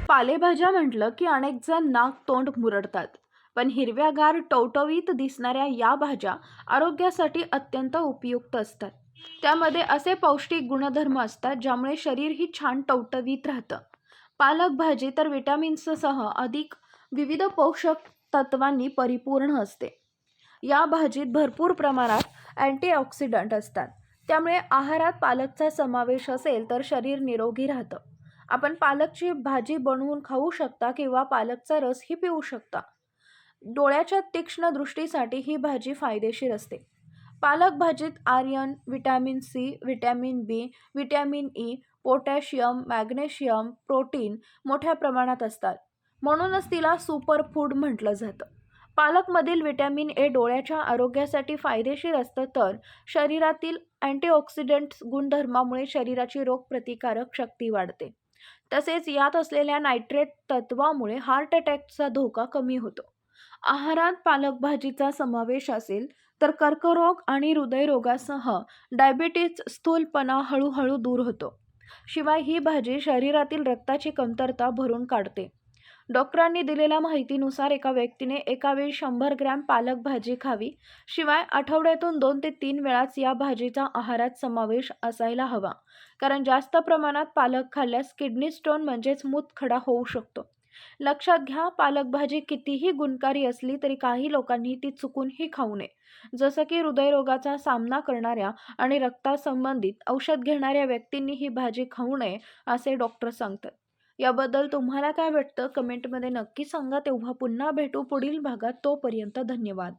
पालेभाज्या म्हटलं की अनेक जण नाक तोंड मुरडतात. पण हिरव्यागार टवटवीत दिसणाऱ्या या भाज्या आरोग्यासाठी अत्यंत उपयुक्त असतात. त्यामध्ये असे पौष्टिक गुणधर्म असतात ज्यामुळे शरीरही छान टवटवीत राहतं. पालक भाजी तर विटॅमिन्ससह अधिक विविध पोषक तत्वांनी परिपूर्ण असते. या भाजीत भरपूर प्रमाणात अँटीऑक्सिडंट असतात. त्यामुळे आहारात पालकचा समावेश असेल तर शरीर निरोगी राहतं. आपण पालकची भाजी बनवून खाऊ शकता किंवा पालकचा रसही पिऊ शकता. डोळ्याच्या तीक्ष्ण दृष्टीसाठी ही भाजी फायदेशीर असते. पालक भाजीत iron, vitamin C, vitamin B, vitamin E, potassium, magnesium, protein मोठ्या प्रमाणात असतात. म्हणूनच तिला सुपर फूड म्हटलं जातं. पालकमधील व्हिटॅमिन ए डोळ्याच्या आरोग्यासाठी फायदेशीर असतं, तर शरीरातील अँटीऑक्सिडंट्स गुणधर्मामुळे शरीराची रोगप्रतिकारक शक्ती वाढते. तसेच यात असलेल्या नायट्रेट तत्वामुळे हार्ट अटॅकचा धोका कमी होतो. आहारात पालक भाजीचा समावेश असेल तर कर्करोग आणि हृदयरोगासह डायबिटीज, स्थूलपणा हळूहळू दूर होतो. शिवाय ही भाजी शरीरातील रक्ताची कमतरता भरून काढते. डॉक्टरांनी दिलेल्या माहितीनुसार एका व्यक्तीने एका वेळी 100 ग्रॅम पालक भाजी खावी. शिवाय आठवड्यातून 2 ते 3 वेळाच या भाजीचा आहारात समावेश असायला हवा. कारण जास्त प्रमाणात पालक खाल्ल्यास किडनी स्टोन म्हणजेच मूतखडा होऊ शकतो. लक्षात घ्या, पालक भाजी कितीही गुणकारी असली तरी काही लोकांनी ती चुकूनही खाऊ नये. जसं की हृदयरोगाचा सामना करणाऱ्या आणि रक्तासंबंधित औषध घेणाऱ्या व्यक्तींनी ही भाजी खाऊ नये असे डॉक्टर सांगतात. याबद्दल तुम्हाला काय वाटतं कमेंटमध्ये नक्की सांगा. तेव्हा पुन्हा भेटू पुढील भागात. तोपर्यंत धन्यवाद.